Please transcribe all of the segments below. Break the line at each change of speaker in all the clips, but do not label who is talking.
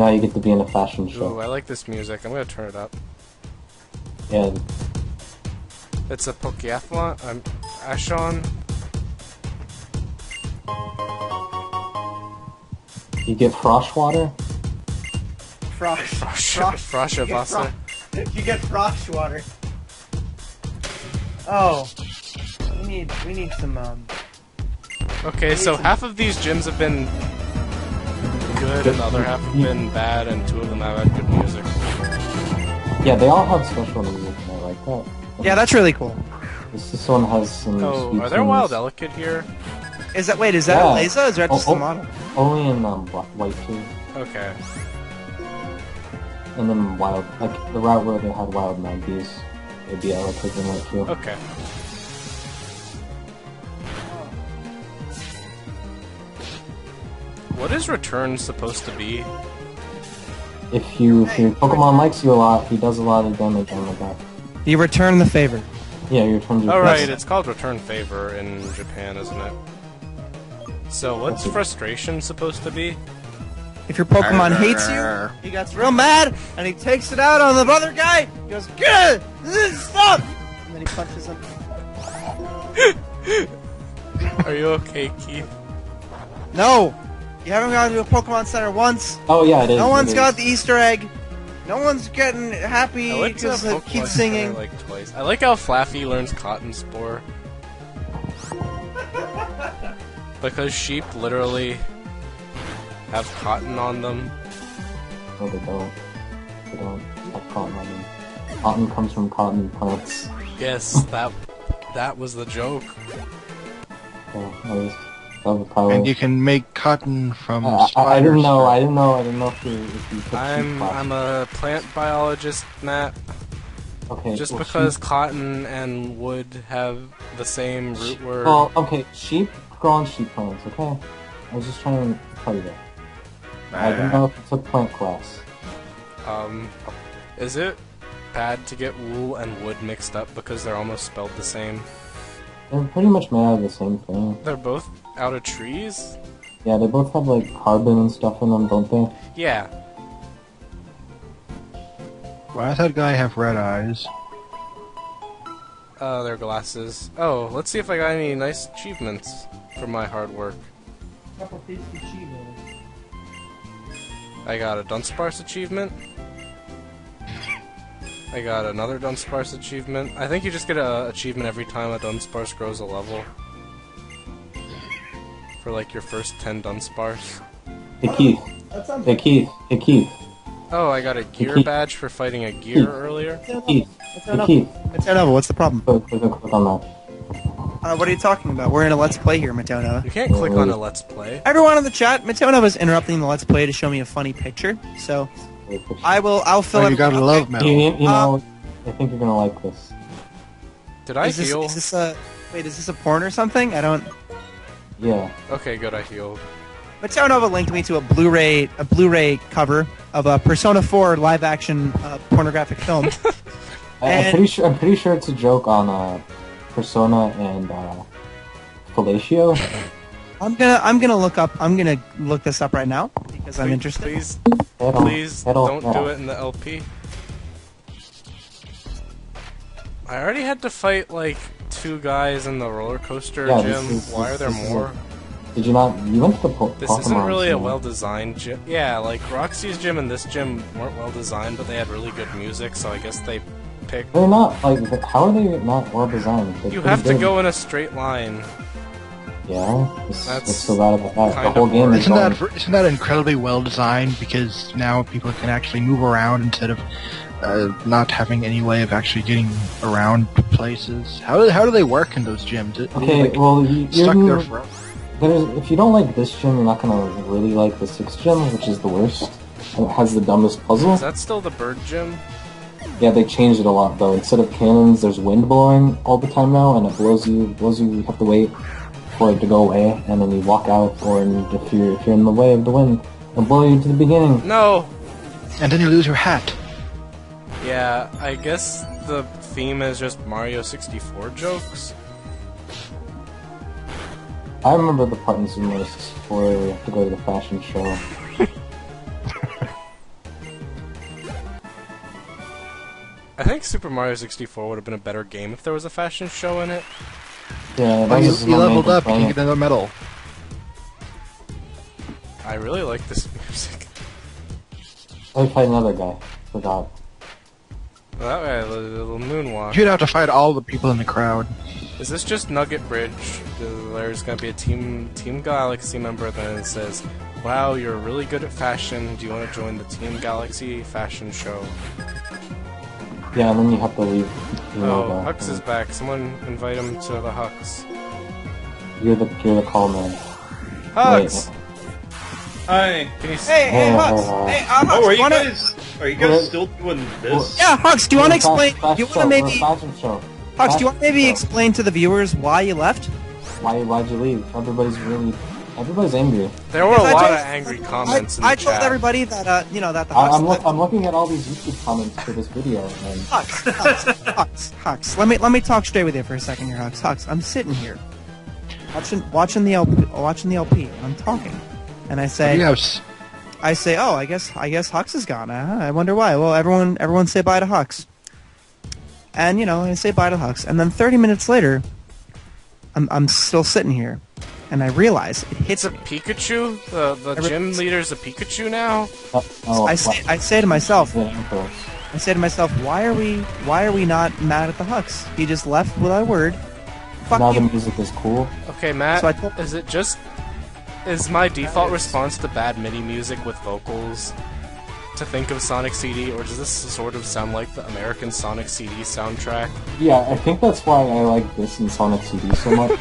now you get to be in a fashion show.
Ooh, I like this music. I'm gonna turn it up.
Yeah.
It's a Pokeathlon. I'm Ashon.
You get frosh water.
Froshavasa.
You get frosh water. Oh, we need some
Okay, so half of these gyms have been good, and the other half have been bad, and 2 of them have had good music.
Yeah, they all have special music. I like that.
Yeah, that's really cool.
This one has some.
Oh,
sweet
are there
tunes.
Wild Delicate here?
Is that Laza? Is that just the model?
Only in white too.
Okay.
And then wild, like the route where they had wild monkeys, it'd be Electric in white too.
Okay. What is Return supposed to be?
If your Pokemon likes you a lot, he does a lot of damage on the back.
You return the favor.
Yeah, you return your.
Oh right, it's called Return Favor in Japan, isn't it? So what's Frustration supposed to be?
If your Pokemon hates you, he gets real mad, and he takes it out on the other guy. He goes, "Good, stop!" And then he punches him.
Are you okay, Keith?
No, you haven't gone to a Pokemon Center once.
Oh yeah, it is.
No one's got the Easter egg. No one's getting happy
I went to
because
a
it
Pokemon
keeps
Center,
singing.
like twice. I like how Flaffy learns Cotton Spore. Because sheep literally have cotton on them.
No, they don't. They don't have cotton on them. Cotton comes from cotton plants.
Yes, that was the joke.
Yeah, that was probably.
And you can make cotton from
I
spiders.
didn't know. I didn't know if you put
I'm a plant biologist, Matt.
Okay.
Just
well,
because
sheep,
cotton and wood have the same root word.
Well, okay, sheep grow on sheep plants. Okay, I was just trying to tell you that. I didn't know if you took plant class.
Is it bad to get wool and wood mixed up because they're almost spelled the same?
They're pretty much made out of the same thing.
They're both out of trees?
Yeah, they both have like carbon and stuff in them, don't they?
Yeah.
Why does that guy have red eyes?
Their glasses. Oh, let's see if I got any nice achievements for my hard work. I got a Dunsparce achievement. I got another Dunsparce achievement. I think you just get an achievement every time a Dunsparce grows a level. For like your first 10 Dunsparce.
Hey Keith. Hey Keith. Hey Keith.
Oh, I got a gear badge for fighting a gear earlier.
Keith. Hey Keith.
Matonova, what's the problem?
Click on that.
What are you talking about? We're in a Let's Play here, Matonova.
You can't click on a Let's Play.
Everyone in the chat, Matonova's interrupting the Let's Play to show me a funny picture, so I'll fill
Oh,
in.
you got a love medal.
You know, I think you're gonna like this.
Did I heal?
Is this a porn or something? I don't.
Yeah.
Okay, good, I healed.
Matonova linked me to a Blu-ray cover of a Persona 4 live-action pornographic film.
I'm pretty sure it's a joke on Persona and fellatio.
I'm gonna look this up right now because I'm interested.
Please don't do it in the LP. I already had to fight like 2 guys in the roller coaster gym. Why are there more?
Did you not? You went to the Pokemon.
This isn't really a well-designed gym. Yeah, like Roxy's gym and this gym weren't well-designed, but they had really good music, so I guess they picked.
They're not like. How are they not well-designed?
You have to go in a straight line.
Yeah,
That's
so bad about that.
kind
The whole
of
game is
Isn't that incredibly well designed? Because now people can actually move around instead of not having any way of actually getting around places. How do they work in those gyms?
Okay,
like,
well,
stuck there forever.
if you don't like this gym, you're not gonna really like the 6th gym, which is the worst. It has the dumbest puzzle.
Is that still the bird gym?
Yeah, they changed it a lot though. Instead of cannons, there's wind blowing all the time now, and it blows you. You have to wait for it to go away, and then you walk out, or if you're in the way of the wind, it'll blow you to the beginning.
No!
And then you lose your hat.
Yeah, I guess the theme is just Mario 64 jokes.
I remember the part in Super Mario 64 where we have to go to the fashion show.
I think Super Mario 64 would have been a better game if there was a fashion show in it.
Yeah,
Oh, you leveled up, you can get another medal.
I really like this music.
I fight another guy. Forgot.
Well, that way, a little moonwalk.
You'd have to fight all the people in the crowd.
Is this just Nugget Bridge? There's gonna be a Team Galaxy member, then it says, "Wow, you're really good at fashion. Do you want to join the Team Galaxy fashion show?"
Yeah, and then you have to leave.
Oh, Hux is back. Someone invite him to the Hux.
You're the call man.
Hux!
Hi.
Can you
Hey, Hux! Hey, Hux,
Oh, are you guys
What?
still doing this?
Yeah, Hux, do you want to explain? Do you want to maybe...
Fashion show.
Hux, do you want to maybe explain to the viewers why you left?
Why'd you leave? Everybody's angry.
There were a
Because
lot of angry comments in the
I told
chat.
everybody that, that the Hux...
I'm looking at all these YouTube comments for this video, and
Hux, let me talk straight with you for a second here, Hux. Hux, I'm sitting here, watching the LP, and I'm talking, and I say, oh, I guess Hux is gone. I wonder why. Well, everyone say bye to Hux, and I say bye to Hux, and then 30 minutes later, I'm still sitting here, and I realize it hits
It's a Pikachu? The gym leader's a Pikachu now?
I say to myself,
yeah,
why are we not mad at the Hux? He just left without a word. Fuck
now
you.
the music is cool.
Okay, Matt,
So
is my default response to bad MIDI music with vocals to think of Sonic CD, or does this sort of sound like the American Sonic CD soundtrack?
Yeah, I think that's why I like this in Sonic CD so much.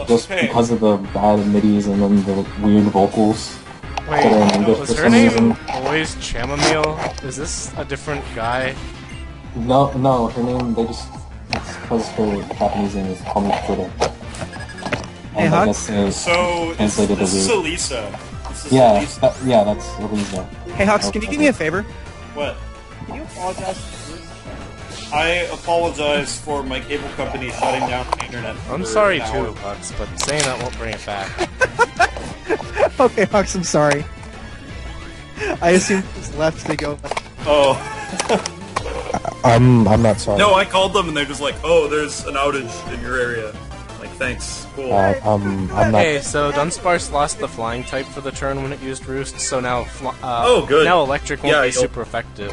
Just because of the bad midis and then the weird vocals.
Wait, was her name always Chamomile? Is this a different guy?
No, her name, it's because her Japanese name is Komikuro.
Hey,
And I
Hux?
guess
So,
translated
this is
weird.
Elisa.
Yeah, that's Elisa.
Hey, Hux, can you do me a favor?
What?
Can you apologize for this?
I apologize for my cable company shutting down the internet.
I'm
for
sorry
an
too,
hour.
Hux, but saying that won't bring it back.
Okay, Hux, I'm sorry. I assumed he just left to go.
Oh.
I'm not sorry.
No, I called them and they're just like, oh, there's an outage in your area. Like, thanks. Cool.
I'm not.
Okay, so Dunsparce lost the flying type for the turn when it used Roost, so now
Oh, good.
now Electric won't
Yeah,
be
you'll-
super effective.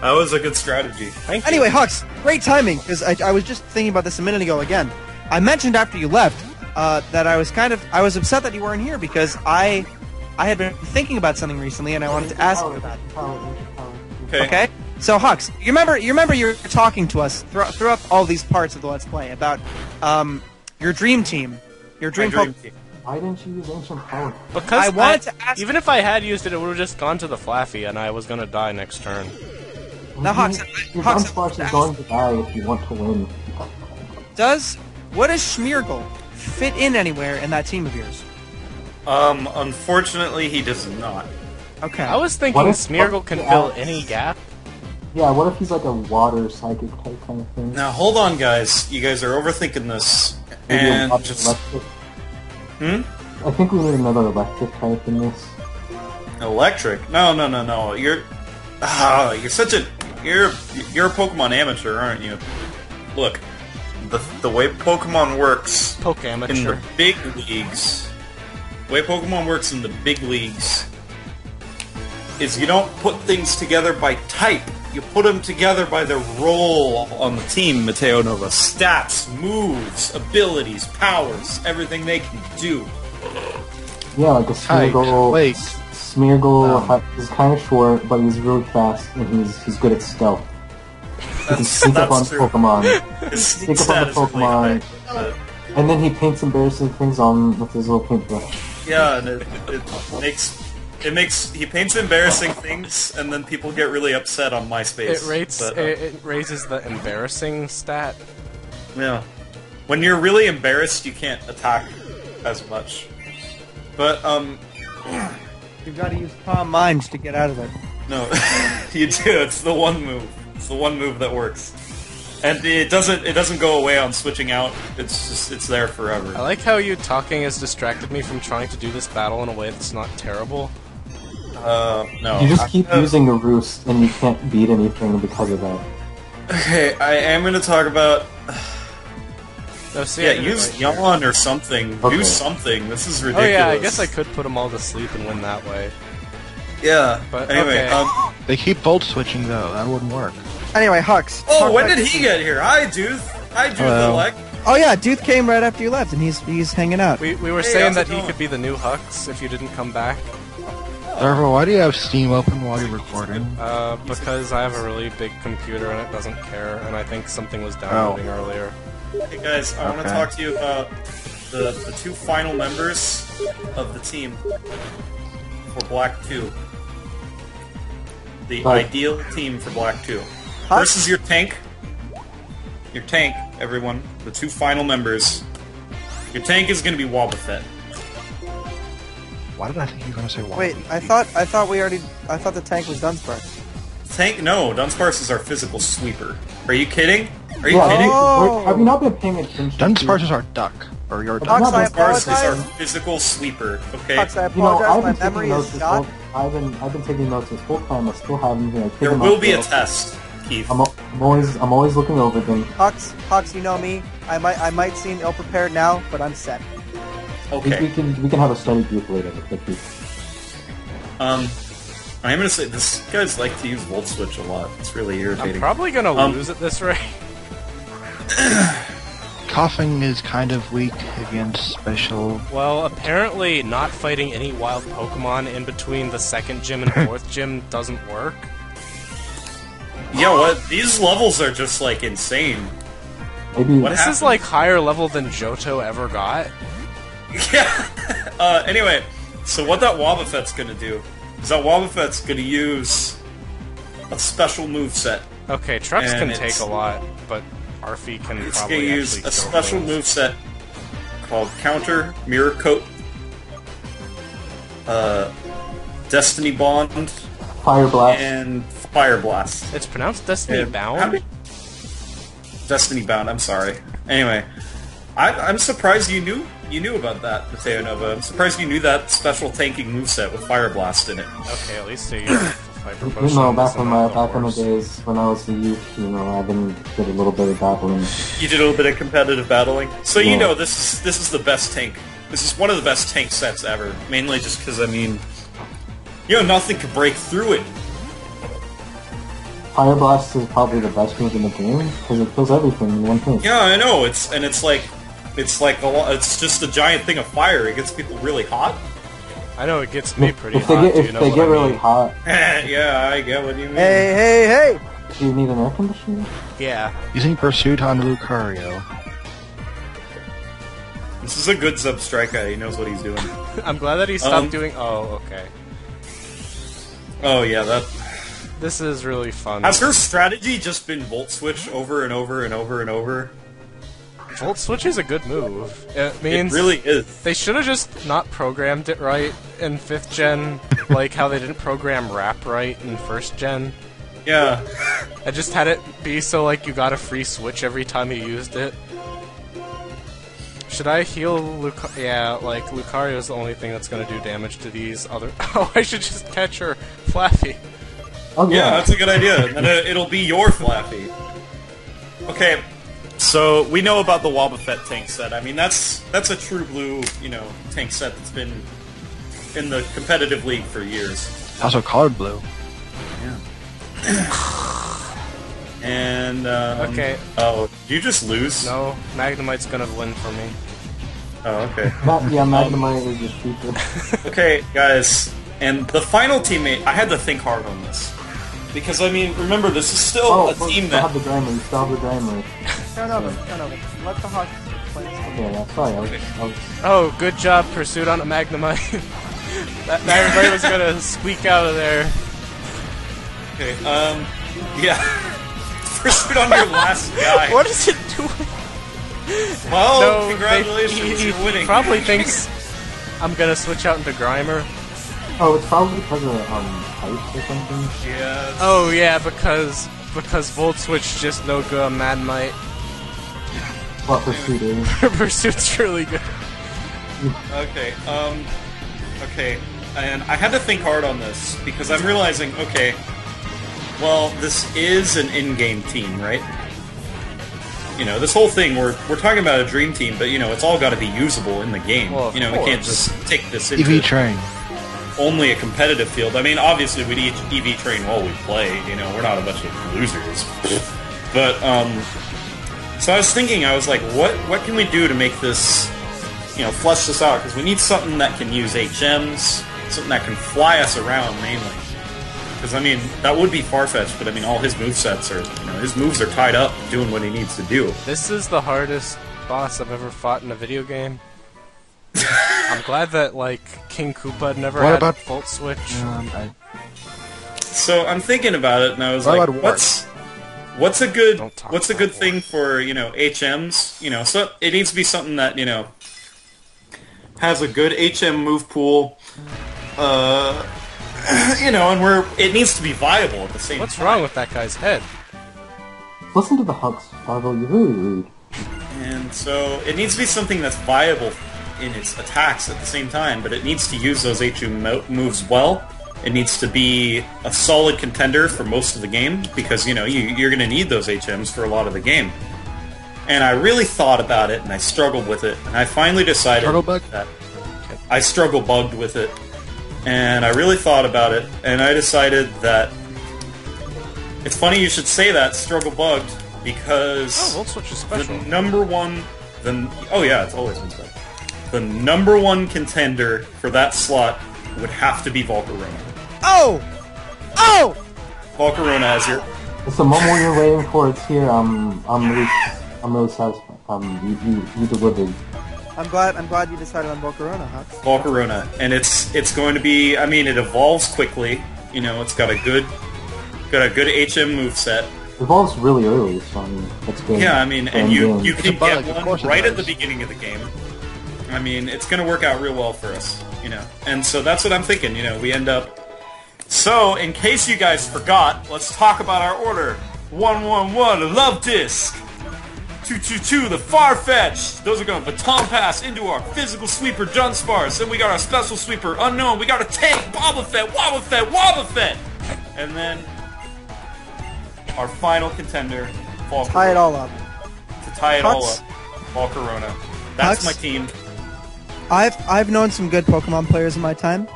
That was a good strategy.
Thank you.
Anyway, Hux, great timing, because I was just thinking about this a minute ago again. I mentioned after you left that I was upset that you weren't here because I had been thinking about something recently and I wanted to ask you about it. Okay? So Hux, you remember you were talking to us throughout all these parts of the Let's Play about your dream team. Your dream
team.
Why didn't you use Ancient Power?
Because
I wanted to ask-
even if I had used it, it would have just gone to the Flaffy, and I was gonna die next turn.
Now, Hux,
Your
Hux,
Dunsparce is going to die if you want to win.
what does Schmeargle fit in anywhere in that team of yours?
Unfortunately, he does not.
Okay.
I was thinking
What if-
Smeargle can
what-
fill any gap.
Yeah, what if he's like a water psychic type kind of thing?
Now, hold on, guys. You guys are overthinking this.
Maybe
And
another
just...
electric.
Hmm?
I think we need another electric type in this.
Electric? No. You're such a... You're a Pokemon amateur, aren't you? Look, the way Pokemon works in the
Pokamateur.
big leagues... The way Pokemon works in the big leagues is you don't put things together by type. You put them together by their role on the team, Mateo Nova. Stats, moves, abilities, powers, everything they can do.
Yeah, like a Smeargle.
Wait.
Smeargle is kind of short, but he's really fast, and he's good at stealth. He can sneak up on
that's true.
Pokemon,
His
sneak up on the
stat is really
Pokemon,
high.
and then he paints embarrassing things on with his little paintbrush.
Yeah, and it makes he paints embarrassing things, and then people get really upset on MySpace.
It raises the embarrassing stat.
Yeah, when you're really embarrassed, you can't attack as much. But
You've got to use calm mind to get out of it.
no, you do. It's the one move. It's the one move that works, and it doesn't go away on switching out. It's there forever.
I like how you talking has distracted me from trying to do this battle in a way that's not terrible.
No.
You just keep using a roost, and you can't beat anything because of that.
Okay, I am going to talk about... use
right
yawn or something.
Okay.
Do something. This is ridiculous.
Oh yeah, I guess I could put them all to sleep and win that way.
Yeah,
But
anyway,
okay.
They keep volt switching though. That wouldn't work.
Anyway, Hux.
Oh,
talk
when
back
did
to
he
me.
get here? Hi, Duth. Hi, Duth
Hello.
Elect.
Oh yeah, Duth came right after you left, and he's hanging out.
We were
Hey,
saying
how's
that
it
he
going?
could be the new Hux if you didn't come back.
Darvo, why do you have Steam open while you're recording?
Because I have a really big computer and it doesn't care, and I think something was downloading earlier.
Hey guys, I want to
Okay.
talk to you about the two final members of the team for Black 2. The
Right.
ideal team for Black 2.
Huh?
First is your tank. Your tank, everyone. The two final members. Your tank is going to be Wobbuffet.
Why did I think you were going to say why?
Wait, I thought the tank was Dunsparce.
Tank? No, Dunsparce is our physical sweeper. Are you kidding? Are you
Yeah,
kidding?
Oh.
have you not been paying attention?
Dunsparce is our duck. Or your
Hux,
duck.
I
Dunsparce is our
apologize.
physical sweeper, okay?
Hux, I
You know,
apologize.
I've
My
been taking
memory
notes
is
this
shot.
whole. I've been taking notes this whole time. I still haven't.
There will be a test, Keith.
I'm always looking over them.
Hux, you know me. I might seem ill prepared now, but I'm set.
Okay.
We can have a study group later.
I'm gonna say this guys like to use Volt Switch a lot. It's really
I'm
irritating.
probably gonna lose at this rate.
Coughing is kind of weak against special.
Well, apparently not fighting any wild Pokemon in between the second gym and fourth gym doesn't work.
Yeah, what? These levels are just like insane.
Maybe
What
This is
happened?
like higher level than Johto ever got.
Yeah. Anyway, so what that Wobbuffet's gonna do is that Wobbuffet's gonna use a special moveset.
Okay, trucks
And
can
it's-
take a lot, but Arfie can
It's
probably
gonna use
actually
a
kill
special
things.
moveset called Counter, Mirror Coat, Destiny Bond,
Fire Blast.
and Fire Blast.
It's pronounced Destiny
And how
Bound?
did- Destiny Bound. I'm sorry. Anyway, I'm surprised you knew about that, Mateo Nova. I'm surprised you knew that special tanking moveset with Fire Blast in it.
Okay, at least they use Hyper
You
Potion.
know, back
isn't
in
that
back in the
worst?
days when I was a youth, I've been did a little bit of battling.
You did a little bit of competitive battling, so you
Yeah.
know this is the best tank. This is one of the best tank sets ever. Mainly just because nothing could break through it.
Fire Blast is probably the best move in the game because it kills everything in one hit.
Yeah, I know. It's just a giant thing of fire. It gets people really hot.
I know it gets me pretty
If they
hot.
get
do you
if
know
they
what
get
I
really
mean?
hot,
Yeah, I get what you mean.
Hey!
do you need an air conditioner?
Yeah.
Using Pursuit on Lucario.
This is a good Zubstrika. He knows what he's doing.
I'm glad that he stopped doing. Oh, okay.
Oh yeah, that.
This is really fun.
Has her strategy just been Volt Switch over and over and over and over?
Volt Switch is a good move. It
It
means
really is.
they should have just not programmed it right in 5th gen, like how they didn't program Wrap right in 1st gen.
Yeah.
I just had it be so like you got a free switch every time you used it. Should I heal Yeah, like Lucario's the only thing that's gonna do damage to these other. Oh, I should just catch her Flaffy.
Oh
Yeah, that's a good idea. And then it'll be your Flaffy. Okay, so we know about the Wobbuffet tank set. I mean, that's a true blue, tank set that's been in the competitive league for years.
Also colored blue.
And
Okay.
Oh, did you just lose?
No, Magnemite's gonna win for me.
Oh, okay.
Magnemite is just stupid.
Okay, guys, and the final teammate. I had to think hard on this because remember, this is still a team
still
that.
have the Grimer. Still have the Grimer.
Turn over. Let the Hux play.
Okay, yeah, sorry. I was
Oh, good job, Pursuit on a Magnemite. that everybody was gonna squeak out of there.
Okay, yeah. Pursuit on your last guy.
What is it doing?
Well,
No,
congratulations,
he
you're winning.
probably thinks I'm gonna switch out into Grimer.
Oh, it's probably because of pipes or something.
Yeah.
Oh yeah, because Volt Switch just no good on Magnemite.
What Pursuit is.
Pursuit's really good.
Okay. Okay. and I had to think hard on this because I'm realizing, okay, well, this is an in-game team, right? You know, this whole thing, we're talking about a dream team, but, you know, it's all got to be usable in the game.
Well,
you know, we can't just take this into
EV Train.
only a competitive field. I mean, obviously, we'd EV Train while we play. You know, we're not a bunch of losers. But, so I was thinking, I was like, what can we do to make this, you know, flesh this out? Because we need something that can use HMs, something that can fly us around, mainly. Because, I mean, that would be far-fetched, but, I mean, all his movesets are, you know, his moves are tied up doing what he needs to do.
This is the hardest boss I've ever fought in a video game. I'm glad that, like, King Koopa never had a Volt Switch.
So, I'm thinking about it, and I was like, what's a good thing for, you know, HMs? You know, so it needs to be something that, you know, has a good HM move pool, you know, and it needs to be viable at the same time.
What's wrong with that guy's head?
Listen to the Hux, Fargo, you're really rude.
And so, it needs to be something that's viable in its attacks at the same time, but it needs to use those HM moves well. It needs to be a solid contender for most of the game, because, you know, you're going to need those HMs for a lot of the game. And I really thought about it, and I struggled with it, and I finally decided that I struggle-bugged with it. And I really thought about it, and I decided that it's funny you should say that, struggle-bugged, because
Volt Switch is special.
the number one... oh yeah, it's always been special. The number one contender for that slot would have to be Volcarona.
Oh! Oh!
Volcarona as your...
It's the moment you're waiting for. It's here. I'm really satisfied. You delivered.
I'm glad you decided on Volcarona, Hux.
Volcarona, and it's going to be. I mean, it evolves quickly. You know, it's got a good HM moveset.
It evolves really early, so I mean, that's good.
Yeah, I mean, and you can get one right at the beginning of the game. I mean, it's going to work out real well for us, you know. And so that's what I'm thinking. You know, we end up. So, in case you guys forgot, let's talk about our order. 111, Love Disc. 222, the Farfetch'd. Those are going to baton pass into our physical sweeper, Dunsparce. Then we got our special sweeper, Unknown. We got a tank, Wobbuffet, Wobbuffet, Wobbuffet. And then our final contender, Volcarona.
Tie it all up.
To tie it all up, Volcarona. That's my team.
I've known some good Pokemon players in my time.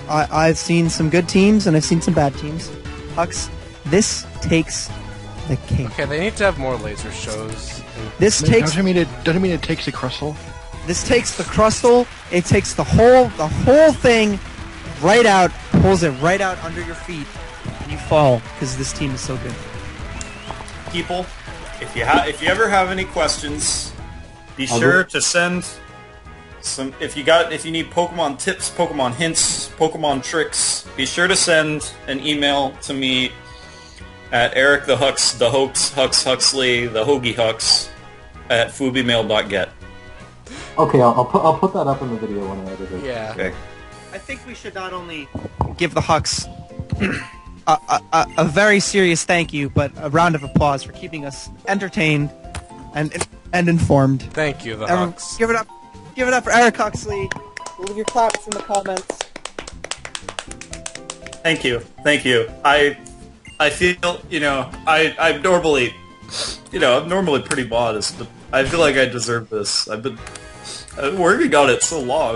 I've seen some good teams and I've seen some bad teams. Hux, this takes the cake.
Okay, they need to have more laser shows.
This takes.
Doesn't mean it takes the Crustle.
This takes the Crustle. It takes the whole thing right out, pulls it right out under your feet, and you fall because this team is so good.
People, if you ever have any questions, be sure to send some. If you need Pokemon tips, Pokemon hints, Pokemon tricks, be sure to send an email to me at Eric the Hux, the Hoax, Hux Huxley, the Hoagie Hux at foobymail.get.
Okay, I'll put that up in the video when I edit it.
Yeah.
Okay.
I think we should not only give the Hux a very serious thank you, but a round of applause for keeping us entertained and informed.
Thank you, the
Everyone,
Hux.
give it up for Eric Huxley. Leave your claps in the comments.
Thank you. I feel, you know, I'm normally pretty modest, but I feel like I deserve this. I've been working on it so long.